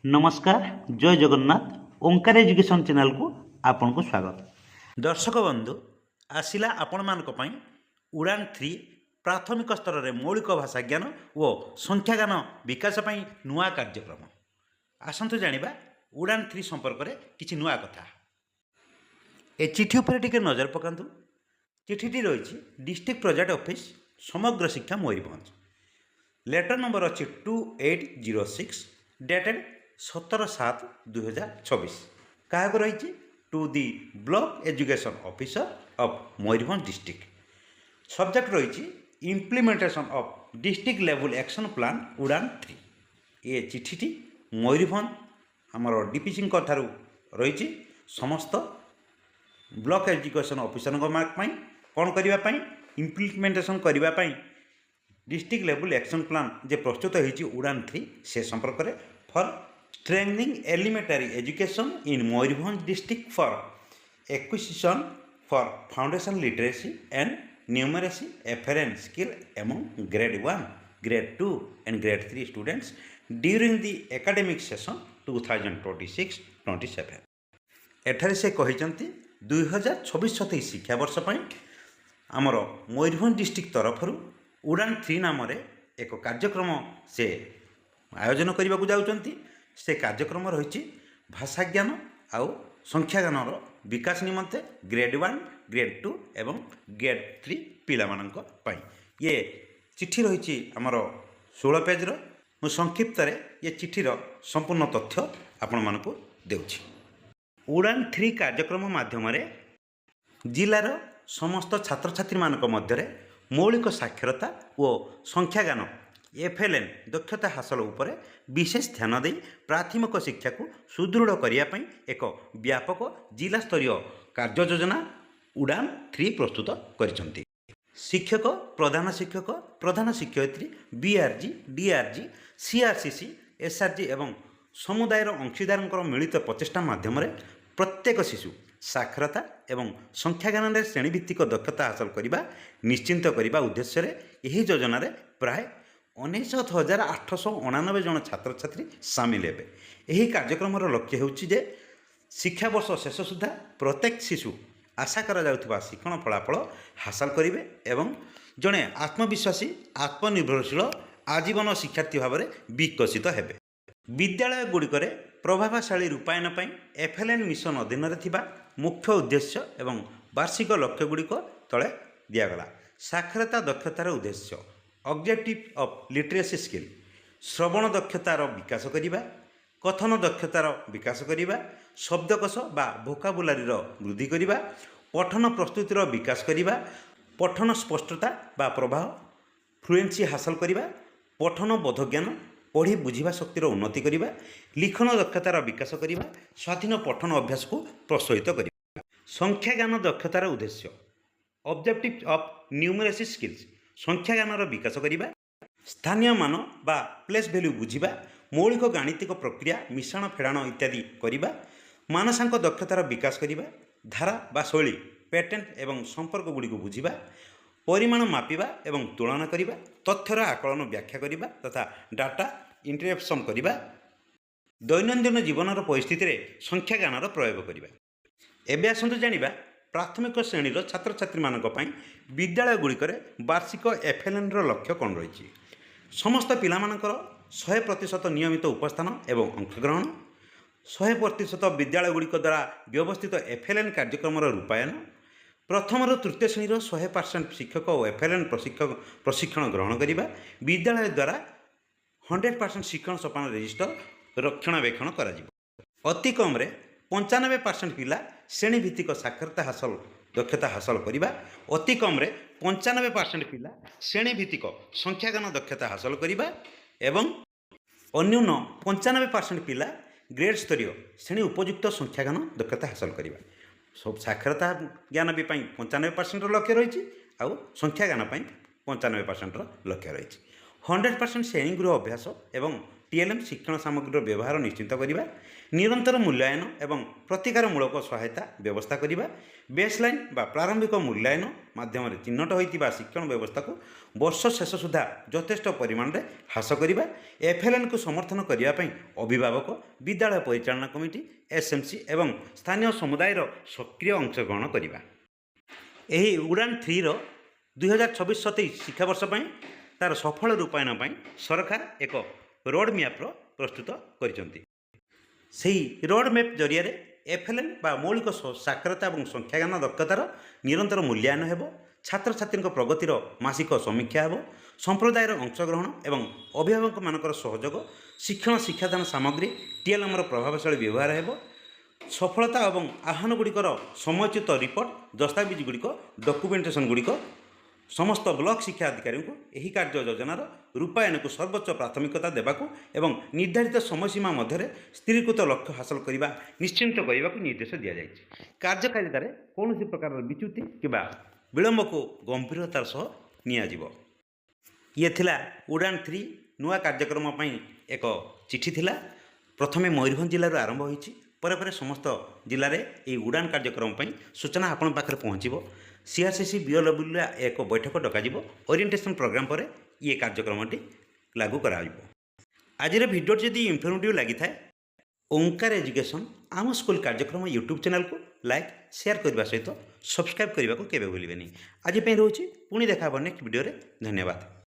नमस्कार जय जगन्नाथ ओंकार education channel को आपन को स्वागत। दर्शक बंधु आसिला आपण मानक पई उड़ान 3 प्राथमिक स्तर रे मौलिक भाषा ज्ञान और संख्या ज्ञान विकास पई नुआ कार्यक्रम। आसंतु जानिबा उड़ान 3 संपर्क रे किछि नुआ कथा। ए चिठी ऊपर टिके नजर पकांतु। चिठीटी रही डिस्ट्रिक्ट प्रोजेक्ट ऑफिस समग्र शिक्षा मयूरभंज। लेटर नंबर अच्छी 2806 डेटेड 17/7/2024। क्या रही to the block education officer of Mayurbhanj district. Subject रही implementation of district level action plan Udaan 3। ये चिठीटी मयूरभंज आमर डीपीसी ठारू रही समस्त ब्लॉक एजुकेशन ऑफिसर कौन करने इम्प्लीमेंटेशन करने डिस्ट्रिक्ट लेवल एक्शन प्लान जे प्रस्तुत होती उड़ान 3 से संपर्क में for strengthening elementary education in Mayurbhanj district for acquisition for foundation literacy and numeracy FLN skill among grade 1 grade 2 and grade 3 students during the academic session 2026-27। एठारे से कहते 2026-27 शिक्षा वर्ष आमर मयूरभंज डिस्ट्रिक्ट तरफ उड़ान 3 नाम एक कार्यक्रम से आयोजन करने को जाऊँच। से कार्यक्रम रही भाषा ज्ञान आउ संख्या ज्ञान विकास निमंते ग्रेड 1 ग्रेड 2 एवं ग्रेड 3 पिला ये चिठी रही आमर 16 पेज मु संक्षिप्त ये चिठीर संपूर्ण तथ्य आपण मानक देउछि। उड़ान 3 कार्यक्रम माध्यम जिलार समस्त छात्र छात्री मानक मध्य मौलिक साक्षरता और संख्या ज्ञान एफएलएन दक्षता हासिल उपर विशेष ध्यान दे प्राथमिक शिक्षा को सुदृढ़ करने एक व्यापक जिला स्तरीय कार्य योजना उड़ान 3 प्रस्तुत करिसेंती। शिक्षक प्रधान शिक्षयित्री बीआरजी डीआरजी सीआरसीसी एसआरजी एवं समुदायर अंशीदार मिलित प्रचेषा माध्यम प्रत्येक शिशु साक्षरता एवं संख्या ज्ञान श्रेणीभित्तिक दक्षता हासिल करने निश्चिंत करने उद्देश्य यही योजना प्राय 69,899 जन छात्र छात्री सामिल हेबे। यही कार्यक्रम लक्ष्य होउछि जे शिक्षा वर्ष शेष सुधा प्रत्येक शिशु आशा करा जाउथबा शिक्षण फलाफल हासिल करिवे एवं जड़े आत्मविश्वासी आत्मनिर्भरशील आजीवन शिक्षार्थी भाव में विकसित हेबे। विद्यालय गुड़िकरे प्रभावशाली रूपायन पई एफएलएन मिशन अधीन थिबा मुख्य उद्देश्य एवं वार्षिक लक्ष्य गुड़िक तले दियागला। साक्षरता दक्षतार उद्देश्य ऑब्जेक्टिव ऑफ लिटरेसी स्किल श्रवण दक्षतार विकास करिबा, कथन दक्षतार विकास करिबा, शब्दकोश बा भोकाबुलारीर वृद्धि करिबा, पठन प्रस्तुतिर विकास करिबा, पठन स्पष्टता बा प्रभाव फ्लुएंसी हासिल करिबा, पठन बोधज्ञान पढ़ी बुझा शक्तिर उन्नति करिबा, लिखन दक्षतार विकास करिबा, स्वाधीन पठन अभ्यास को प्रोत्साहित करिबा। संख्या ज्ञान दक्षतार उद्देश्य ऑब्जेक्टिव ऑफ न्यूमरेसी स्किल्स संख्या ज्ञान विकास करिबा, स्थानीय मान बा प्लेस वैल्यू बुझिबा, मौलिक गाणितिक प्रक्रिया मिश्रण फेड़ाण इत्यादि करिबा, मानसांक दक्षतार विकास करिबा, धारा बा शैली पैटर्न एवं संपर्क गुड़ी को बुझिबा, परिमाण मापिबा एवं तुलना करिबा, तथ्यर आकलन व्याख्या करिबा तथा डाटा इंटरप्शन करिबा, दैनंदिन जीवनर परिस्थिति रे संख्या ज्ञानर प्रयोग करिबा। एबे आसंतु जानिबा प्राथमिक श्रेणीर छात्र छात्री मानक पई विद्यालय गुड़िकरे वार्षिक एफएलएन लक्ष्य कौन रही। समस्त पिला मानकर 100% नियमित उपस्थान एवं अंशग्रहण, 100% विद्यालय गुड़िक द्वारा व्यवस्थित एफएलएन कार्यक्रम रूपायन, प्रथम रु तृतीय श्रेणी 100% शिक्षक और एफएलएन प्रशिक्षण ग्रहण करने, विद्यालय द्वारा 100% शिक्षण सोपान रजिस्टर रक्षणाबेक्षण करा। अति कम 95% पिला श्रेणीभित्तिक साक्षरता हासिल दक्षता हासिल करवा, अति कम 95% पिला श्रेणीभित्तिक संख्या ज्ञान दक्षता हासिल करवा एवं अन्यून 95% पिला ग्रेड स्तरीय श्रेणी उपयुक्त संख्या ज्ञान दक्षता हासिल करवा। सब साक्षरता ज्ञान भी 95% लक्ष्य रही आउ संख्या ज्ञान 95% लक्ष्य रही। 100% श्रेणी गृह अभ्यास एवं टीएलएम शिक्षण सामग्री व्यवहार निश्चित करवा, निरंतर मूल्यांकन एवं प्रतिकारमूलक सहायता व्यवस्था करवा, बेसलाइन बा प्रारंभिक मूल्यांकन माध्यम चिन्हट होता शिक्षण व्यवस्था को वर्ष शेष सुधा यथेष्ट परिमाण में ह्रास करवा, एफएलएन को समर्थन करने अभिभावक, विद्यालय परिचालना कमिटी, एसएमसी एवं स्थानीय समुदाय सक्रिय अंशग्रहण करवा। यही उड़ान 3 2026-27 शिक्षावर्ष तार सफल रूपायन सरकार एक रोड मैप प्रस्तुत करिसेंती। सेही रोड मैप जरिया एफएलएन बा मौलिक साक्षरता और संख्याज्ञान दक्षतार निरंतर मूल्यांकन हेबो, छात्र छात्री प्रगतिर मासिक समीक्षा हेबो, संप्रदायर अंशग्रहण एवं अभिभावक मानकर सहयोग, शिक्षण शिक्षादान सामग्री टीएलएम प्रभावशाली व्यवहार हेबो, सफलता और आह्वान गुड़िकर समयच्युत रिपोर्ट दस्तावेज गुड़िक डॉक्यूमेंटेशन गुड़िक समस्त ब्लॉक शिक्षा अधिकारी को यही कार्य योजनार रूपायन को सर्वोच्च प्राथमिकता देवाकू एवं निर्धारित समयसीमा मध्य स्थिरीकृत लक्ष्य हासिल करने निश्चिंत करने को निर्देश दि जाए। कार्यकारितार कौन प्रकार विच्युति कि विलंब को गंभीरतार सह नियाजिबो। ये थिला उड़ान 3 नुआ कार्यक्रम एक चिठी थिला। प्रथमे मयूरभंज जिलूर आरंभ होईछि, परे परे समस्त जिले में ये उड़ान कार्यक्रम सूचना आपण पाखे पहुँचो। सीआरसीसी बीओडब्ल्यू एक बैठक डक ओरिएंटेशन प्रोग्राम पर ये कार्यक्रमटी लागू करा। आज भिडियो जदि इनफर्मेटिव लगी था ओंकार एजुकेशन आम स्कूल कार्यक्रम यूट्यूब चैनल को लाइक शेयर करने सहित सब्सक्राइब करने को केवे भूलें। आज रोचे पुणी देखा नेक्स्ट वीडियो रे। धन्यवाद।